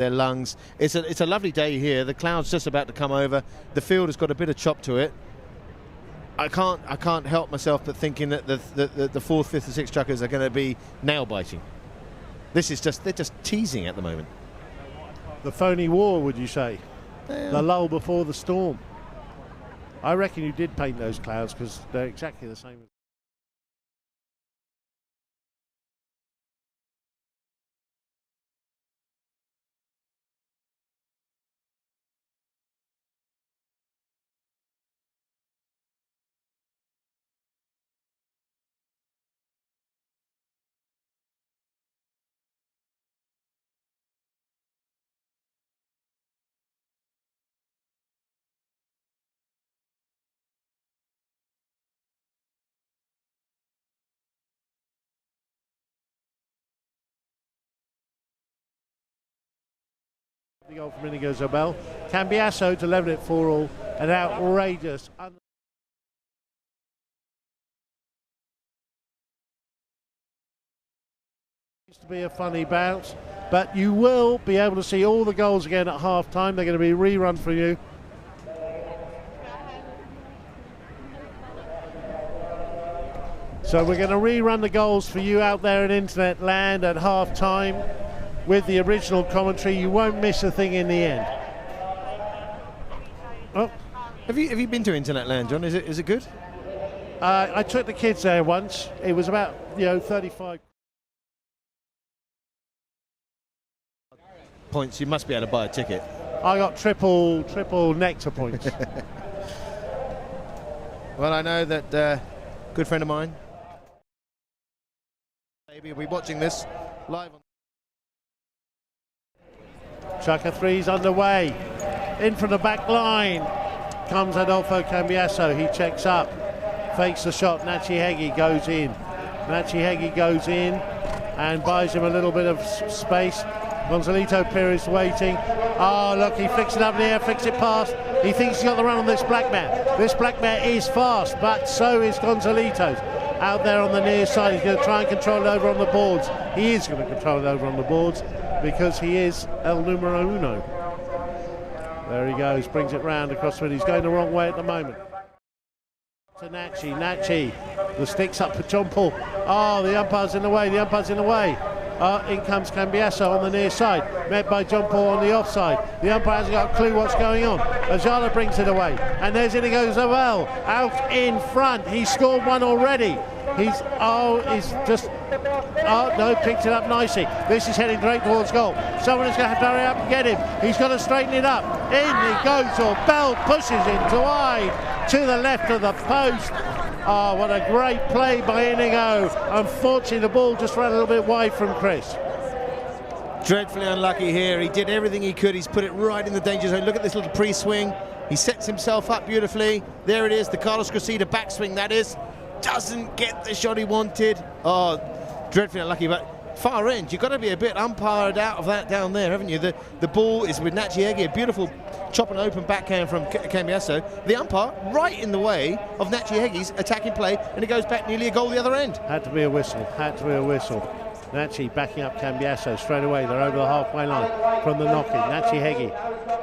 their lungs. It's a lovely day here. The cloud's just about to come over. The field has got a bit of chop to it. I can't help myself but thinking that the 4th, 5th and 6th truckers are going to be nail biting. They're just teasing at the moment. The phony war, would you say? The lull before the storm. I reckon you did paint those clouds because they're exactly the same. The goal from Inigo Zobel. Cambiasso to level it 4-all. An outrageous. Used to be a funny bounce, but you will be able to see all the goals again at half time. They're going to be rerun for you. So we're going to rerun the goals for you out there in internet land at half time. With the original commentary, you won't miss a thing in the end. Oh, have you been to Internet Land, John? Is it good? I took the kids there once. It was about 35 points. You must be able to buy a ticket. I got triple nectar points. Well, I know that good friend of mine, maybe will be watching this live on. Chucker 3's underway. In from the back line comes Adolfo Cambiasso. He checks up, fakes the shot. Nachi Hegi goes in. Nachi Hegi goes in and buys him a little bit of space. Gonzalito Perez waiting. Oh, look, he flicks it up in the air, flicks it past. He thinks he's got the run on this black mare. This black mare is fast, but so is Gonzalito's. Out there on the near side, he's going to try and control it over on the boards. He is going to control it over on the boards because he is el numero uno. There he goes, brings it round across the middle. He's going the wrong way at the moment. To Nachi. Nachi, the stick's up for John Paul. Oh, the umpire's in the way, the umpire's in the way. In comes Cambiasso on the near side, met by John Paul on the offside. The umpire hasn't got a clue what's going on. Ajala brings it away, and there's Inigo Zobel out in front. He's scored one already. No, picked it up nicely. This is heading straight towards goal. Someone is going to have to hurry up and get him. He's got to straighten it up. In he goes, or Bell pushes it to wide to the left of the post. Oh, what a great play by Inigo. Unfortunately, the ball just ran a little bit wide from Chris. Dreadfully unlucky here. He did everything he could. He's put it right in the danger zone. Look at this little pre-swing. He sets himself up beautifully. There it is, the Carlos Cressida backswing, that is. Doesn't get the shot he wanted. Oh, dreadfully unlucky, but far end. You've got to be a bit umpired out of that down there, haven't you? The ball is with Nachi Hegi, a beautiful chop and open backhand from Cambiasso. The umpire right in the way of Nachi Hegi's attacking play, and it goes back nearly a goal the other end. Had to be a whistle, had to be a whistle. Nachi backing up Cambiasso straight away. They're over the halfway line from the knock-in. Nachi Hegi.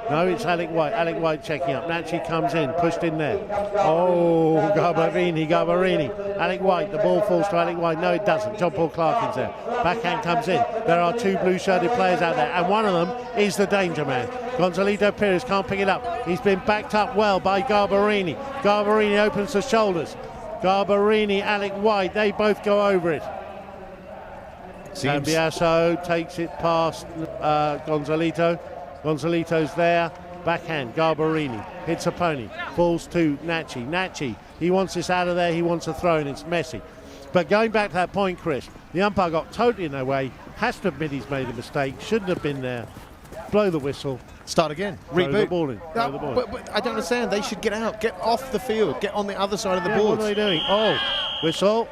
No, it's Alec White. Alec White checking up. Nachi comes in, pushed in there. Oh, Garbarini. Alec White, the ball falls to Alec White. No, it doesn't. John Paul Clarkin's there. Backhand comes in. There are two blue-shirted players out there, and one of them is the danger man. Gonzalito Perez can't pick it up. He's been backed up well by Garbarini. Garbarini opens the shoulders. Garbarini, Alec White, they both go over it. Cambiasso takes it past Gonzalito. Gonzalito's there. Backhand, Garbarini. Hits a pony. Falls to Nachi. Nachi, he wants this out of there. He wants a throw, and it's messy. But going back to that point, Chris, the umpire got totally in their way. Has to admit he's made a mistake. Shouldn't have been there. Blow the whistle. Start again. Reboot. Throw the ball in. But I don't understand. They should get out. Get off the field. Get on the other side of the boards. What are they doing? Oh, whistle.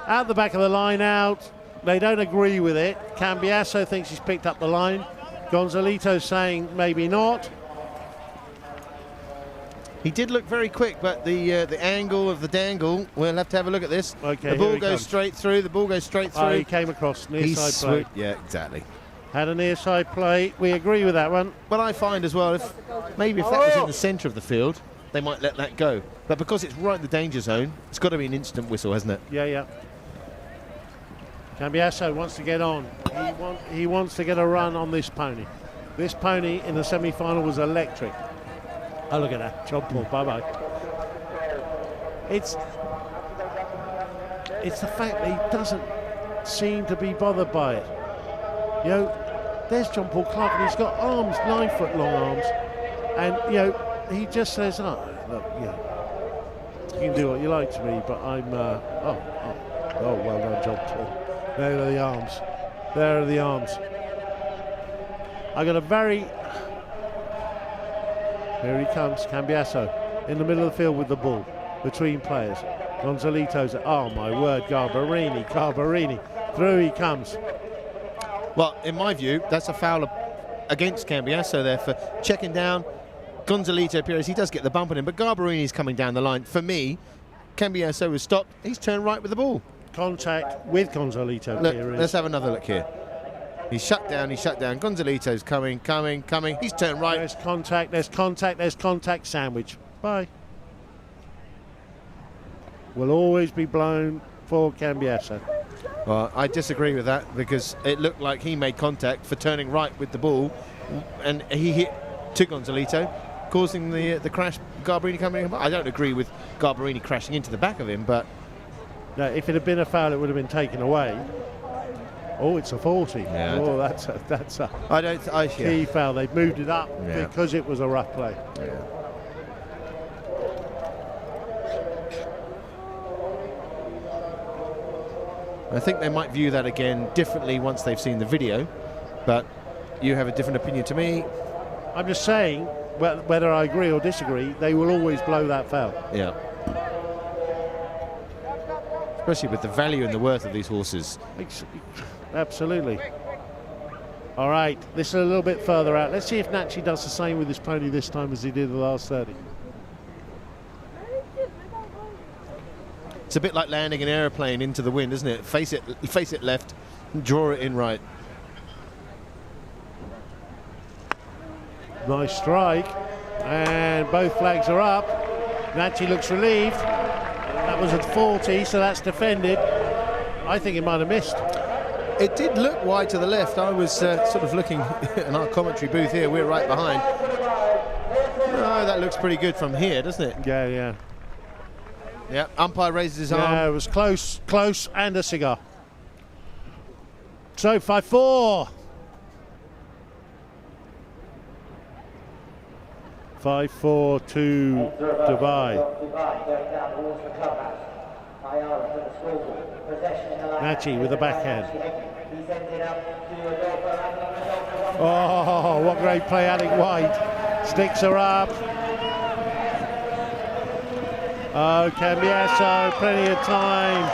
Out the back of the line out. They don't agree with it. Cambiasso thinks he's picked up the line. Gonzalito saying maybe not. He did look very quick, but the angle of the dangle, we'll have to have a look at this. Okay, the ball goes straight through. The ball goes straight through. He came across near side play. Yeah, exactly. Had a near side play. We agree with that one. But I find as well, if that was in the centre of the field, they might let that go. But because it's right in the danger zone, it's got to be an instant whistle, hasn't it? Yeah. Cambiasso wants to get on. He wants to get a run on this pony. This pony in the semi-final was electric. Oh, look at that. John Paul, bye-bye. It's the fact that he doesn't seem to be bothered by it. You know, there's John Paul Clarke, and he's got arms, 9-foot long arms, and he just says, "Oh, look, you can do what you like to me, but I'm." Oh, well done, John Paul. There are the arms. There are the arms. I got a very. Here he comes, Cambiasso, in the middle of the field with the ball, between players. Gonzalito's. Oh my word, Garbarini. Through he comes. Well, in my view, that's a foul against Cambiasso there for checking down Gonzalito Perez. He does get the bump on him, but Garbarini's coming down the line. For me, Cambiasso was stopped. He's turned right with the ball. Contact with Gonzalito Look, Perez. let's have another look here. He's shut down. Gonzalito's coming. He's turned right. There's contact, sandwich. Bye. Will always be blown for Cambiasso. Well, I disagree with that because it looked like he made contact for turning right with the ball, and he hit to Gonzalito, causing the crash. Garbarini coming. I don't agree with Garbarini crashing into the back of him, but no, if it had been a foul, it would have been taken away. Oh, it's a 40. Yeah. Oh, that's a key foul. They've moved it up because it was a rough play. Yeah. I think they might view that again differently once they've seen the video, but you have a different opinion to me. I'm just saying, whether I agree or disagree, they will always blow that foul. Yeah. Especially with the value and the worth of these horses. Absolutely. All right, this is a little bit further out. Let's see if Nachi does the same with his pony this time as he did the last 30. It's a bit like landing an aeroplane into the wind, isn't it? Face it left, draw it in right. Nice strike, and both flags are up. Nachi looks relieved. That was at 40, so that's defended. I think he might have missed. It did look wide to the left. I was sort of looking in our commentary booth here. We're right behind. Oh, that looks pretty good from here, doesn't it? Yeah. Yeah, umpire raises his arm. Yeah, it was close, and a cigar. So 5-4. 5-4 to Dubai. Nachi with the backhand. Oh, what great play, Alec White. Sticks her up. Oh, Cambiasso, plenty of time.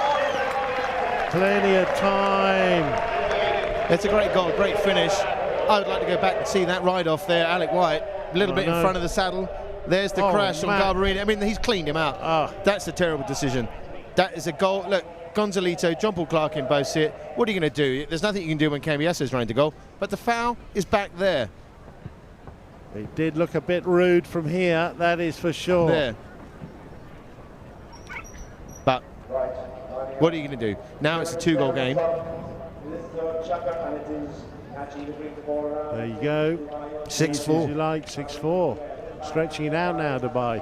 It's a great goal, great finish. I would like to go back and see that ride off there. Alec White, a little bit in front of the saddle. There's the crash on Garbarini. I mean, he's cleaned him out. That's a terrible decision. That is a goal. Look, Gonzalito, John Paul Clarke in both see it. What are you going to do? There's nothing you can do when Cambiasso's running to goal. But the foul is back there. It did look a bit rude from here, that is for sure. There. But what are you going to do? Now it's a 2-goal game. There you go. 6-4. You like 6-4. Stretching it out now, Dubai.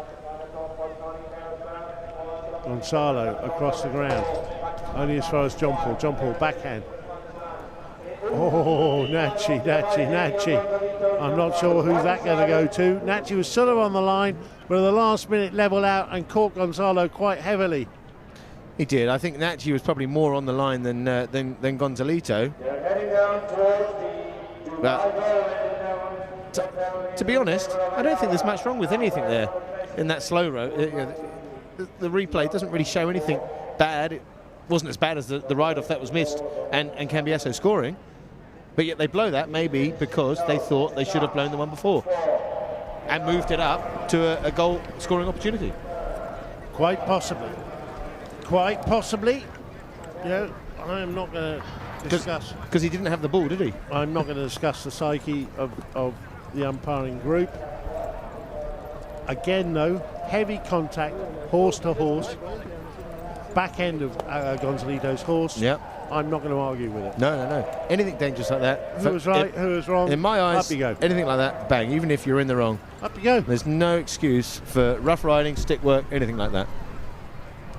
Gonzalo across the ground. Only as far as John Paul. John Paul backhand. Oh, Nachi. I'm not sure who's that going to go to. Nachi was sort of on the line, but at the last minute level out and caught Gonzalo quite heavily. He did. I think Nachi was probably more on the line than Gonzalito. But to be honest, I don't think there's much wrong with anything there in that slow row. The replay doesn't really show anything bad. It wasn't as bad as the ride-off that was missed and Cambiasso scoring. But yet they blow that maybe because they thought they should have blown the one before and moved it up to a goal-scoring opportunity. Quite possibly. You know, I am not going to discuss. Because he didn't have the ball, did he? I'm not going to discuss the psyche of the umpiring group. Again, though, heavy contact, horse to horse, back end of Gonzalito's horse. Yeah. I'm not going to argue with it. No. Anything dangerous like that. Who was right, who was wrong? In my eyes, up you go. anything like that, bang, even if you're in the wrong. Up you go. There's no excuse for rough riding, stick work, anything like that.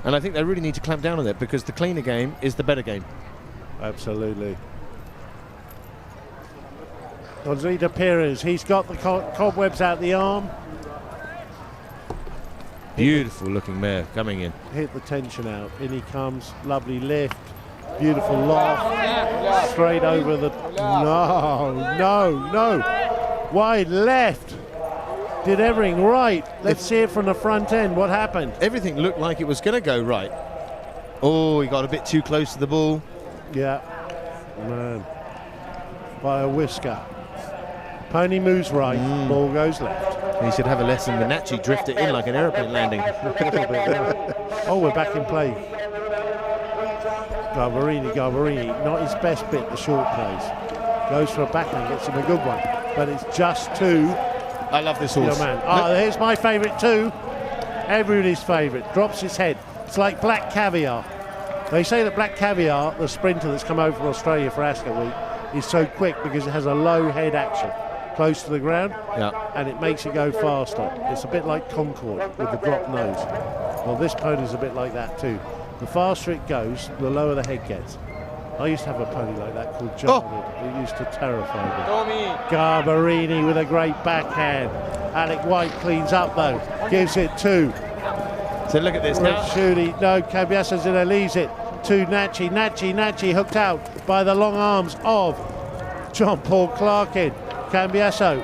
And I think they really need to clamp down on it because the cleaner game is the better game. Absolutely. Gonzalito Perez, he's got the cobwebs out the arm. Beautiful looking mare coming in. Hit the tension out. In he comes. Lovely lift. Beautiful loft. Straight over the... No. Wide left. Did everything right. Let's see it from the front end. What happened? Everything looked like it was going to go right. Oh, he got a bit too close to the ball. Yeah. Man. By a whisker. Pony moves right. Ball goes left. He should have a lesson with Nachi, drift it in like an aeroplane landing. Oh, we're back in play. Garbarini, not his best bit, the short plays. Goes for a backhand, gets him a good one. But it's just two. I love this horse. Man. Here's my favourite too. Everybody's favourite. Drops his head. It's like Black Caviar. They say that Black Caviar, the sprinter that's come over from Australia for Ascot Week, is so quick because it has a low head action. Close to the ground, and it makes it go faster. It's a bit like Concord with the drop nose. Well, this pony's a bit like that too. The faster it goes, the lower the head gets. I used to have a pony like that called Jarvid. It used to terrify me. Garbarini with a great backhand. Alec White cleans up though, gives it two. So look at this now. Shooty, no, Cambiaso's in there, leaves it to Nachi. Nachi hooked out by the long arms of John Paul Clarkin. Cambiaso.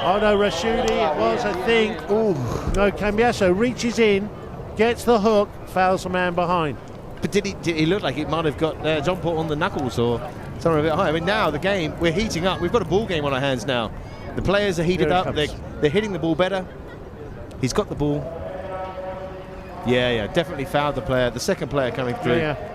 Oh no, Rashudi, it was, I think. Ooh. No, Cambiaso reaches in, gets the hook, fouls the man behind. But did he look like he might have got John Paul on the knuckles or somewhere a bit high? I mean, now the game, we're heating up. We've got a ball game on our hands now. The players are heated up. They're hitting the ball better. He's got the ball. Yeah, definitely fouled the player. The second player coming through. Yeah.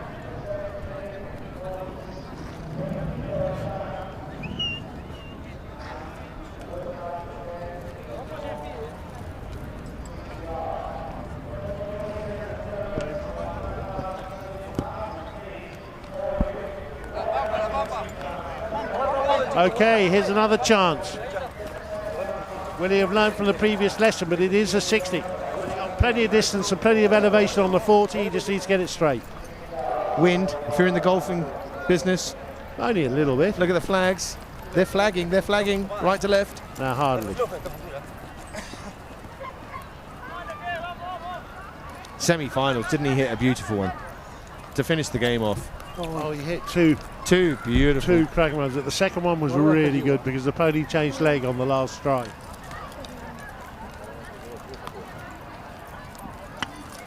Okay, here's another chance. Will he have learned from the previous lesson? But it is a 60. Plenty of distance and plenty of elevation on the 40. He just needs to get it straight. Wind, if you're in the golfing business. Only a little bit. Look at the flags. They're flagging right to left. No, hardly. Semi-finals, didn't he hit a beautiful one to finish the game off? Oh, he hit two beautiful. Two cracking runs. The second one was really good because the pony changed leg on the last strike.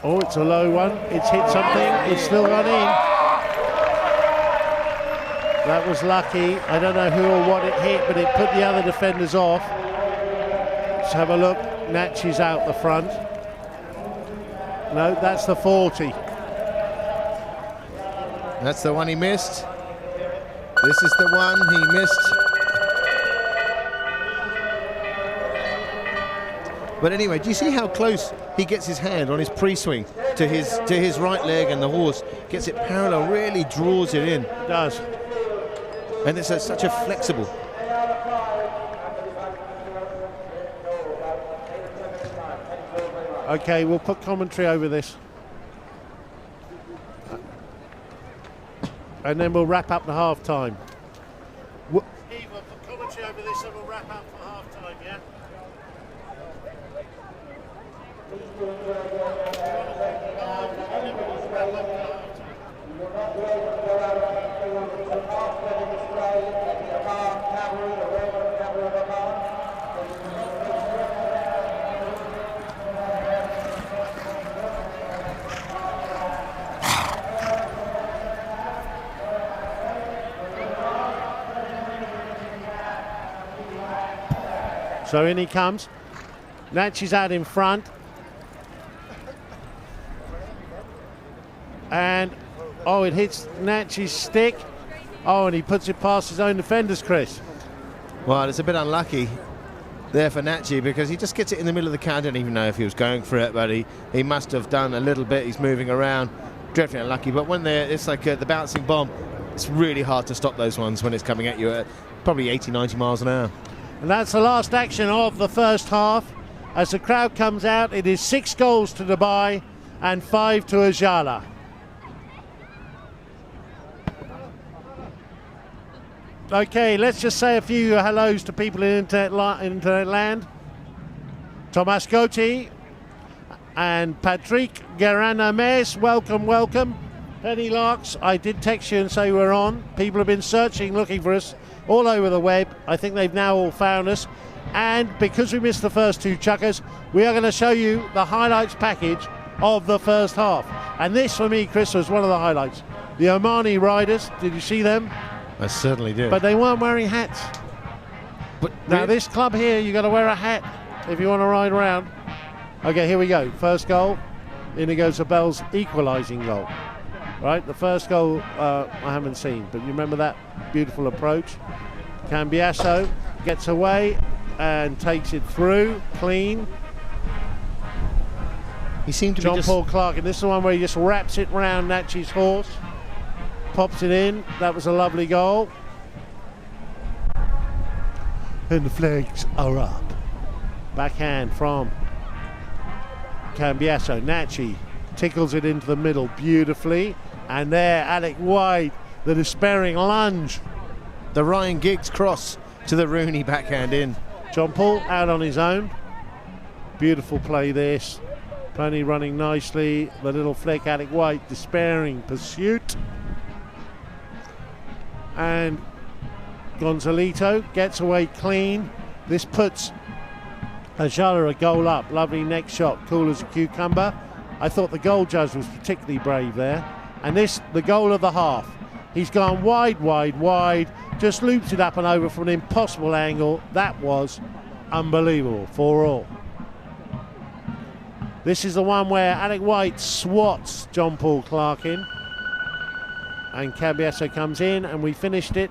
Oh, it's a low one. It's hit something. It's still gone in. That was lucky. I don't know who or what it hit, but it put the other defenders off. Let's have a look. Nachi's out the front. No, that's the 40. That's the one he missed. This is the one he missed. But anyway, do you see how close he gets his hand on his pre-swing to his right leg, and the horse gets it parallel, really draws it in. It does. And it's such a flexible. Okay, we'll put commentary over this. And then we'll wrap up the half-time. Steve, we'll put commentary over this and we'll wrap up for half-time, yeah? So in he comes. Nachi's out in front. And, oh, it hits Nachi's stick. Oh, and he puts it past his own defenders, Chris. Well, it's a bit unlucky there for Nachi because he just gets it in the middle of the count. I don't even know if he was going for it, but he must have done a little bit. He's moving around. Dreadfully unlucky, but when it's like the bouncing bomb, it's really hard to stop those ones when it's coming at you at probably 80, 90 miles an hour. And that's the last action of the first half. As the crowd comes out, it is 6 goals to Dubai and 5 to Ajala. Okay, let's just say a few hellos to people in internet land. Thomas Gotti and Patrick Guerin-Ames, welcome, welcome. Penny Larks, I did text you and say we're on. People have been searching, looking for us all over the web. I think they've now all found us. And because we missed the first 2 chukkers, we are going to show you the highlights package of the first half. And this, for me, Chris, was one of the highlights. The Omani riders, did you see them? I certainly did. But they weren't wearing hats. But Now this club here, you got to wear a hat if you want to ride around. Okay, here we go. First goal, Inigo Zabel's equalising goal. Right, the first goal I haven't seen, but you remember that beautiful approach. Cambiasso gets away and takes it through, clean. he seemed to be John just... Paul Clark, and this is the one where he just wraps it round Nachi's horse, pops it in. That was a lovely goal. And the flags are up. Backhand from Cambiasso. Nachi tickles it into the middle beautifully. And there, Alec White, the despairing lunge. The Ryan Giggs cross to the Rooney backhand in. John Paul out on his own. Beautiful play this. Pony running nicely. The little flick, Alec White, despairing pursuit. And Gonzalito gets away clean. This puts Ajala a goal up. Lovely neck shot, cool as a cucumber. I thought the goal judge was particularly brave there. And this, the goal of the half. He's gone wide, wide, wide. Just loops it up and over from an impossible angle. That was unbelievable for all. This is the one where Alec White swats John Paul Clark in. And Cambiasso comes in, and we finished it.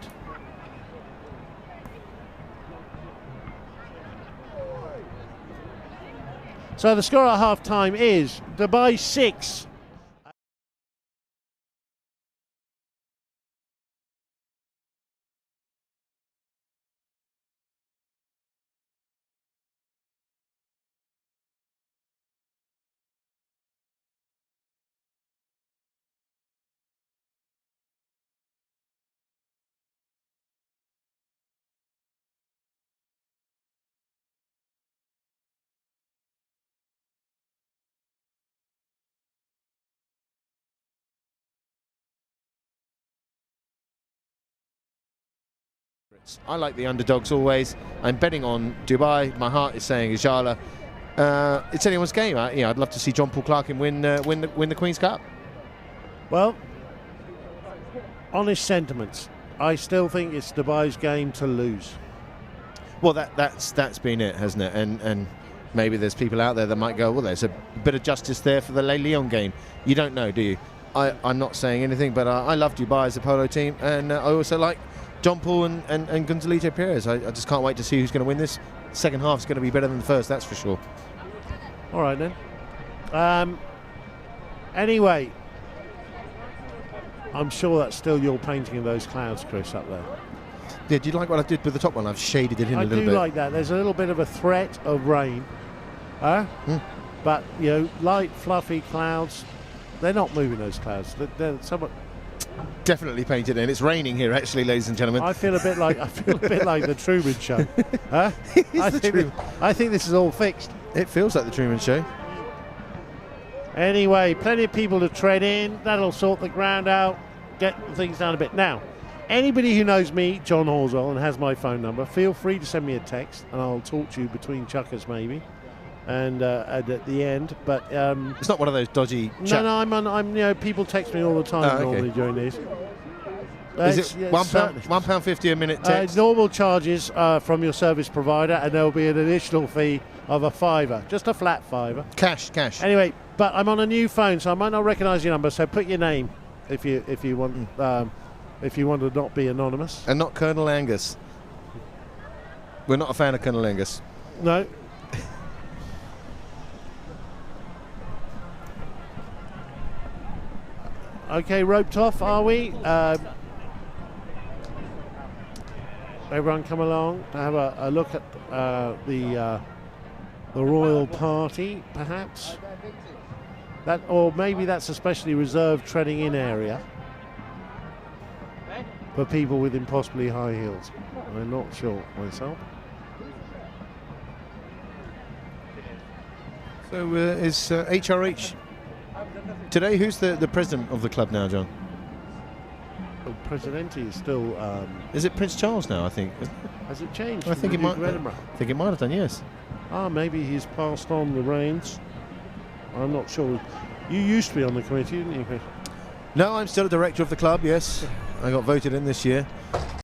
So the score at half-time is Dubai 6, I like the underdogs always. I'm betting on Dubai. My heart is saying Ajala. It's anyone's game. I'd love to see John Paul Clark win the Queen's Cup. Well, honest sentiments. I still think it's Dubai's game to lose. Well, that's been it, hasn't it? And maybe there's people out there that might go, well, there's a bit of justice there for the Le Lyon game. You don't know, do you? I'm not saying anything, but I love Dubai as a polo team, and I also like John Paul and Gonzalito Perez. I just can't wait to see who's going to win this. Second half is going to be better than the first, that's for sure. All right then. Anyway, I'm sure that's still your painting of those clouds, Chris, up there. Yeah, do you like what I did with the top one? I've shaded it in a little bit. I do like that. There's a little bit of a threat of rain. But, light, fluffy clouds. They're not moving, those clouds. They're somewhat... Definitely painted in. It's raining here, actually, ladies and gentlemen. I feel a bit like the Truman Show. I think this is all fixed. It feels like the Truman Show. Anyway, plenty of people to tread in. That'll sort the ground out, get things down a bit. Now, anybody who knows me, John Horswell, and has my phone number, feel free to send me a text, and I'll talk to you between chukkers maybe, and at the end. But it's not one of those dodgy. No, I'm. People text me all the time normally during this. Is it £1.50 a minute text? Normal charges from your service provider, and there will be an additional fee of a £5, just a flat £5. Cash. Anyway, but I'm on a new phone, so I might not recognise your number. So put your name if you want. if you want to not be anonymous. And not Colonel Angus. We're not a fan of Colonel Angus. No. Okay, roped off, are we? Everyone come along to have a look at the royal party, perhaps. That, or maybe that's a specially reserved treading in area for people with impossibly high heels. I'm not sure myself. So is HRH today? Who's the president of the club now, John? Well, Presidente is still. Is it Prince Charles now? I think. Has it changed? I think it might. Edinburgh? I think it might have done. Yes. Ah, maybe he's passed on the reins. I'm not sure. You used to be on the committee, didn't you, Chris? No, I'm still a director of the club. Yes, I got voted in this year.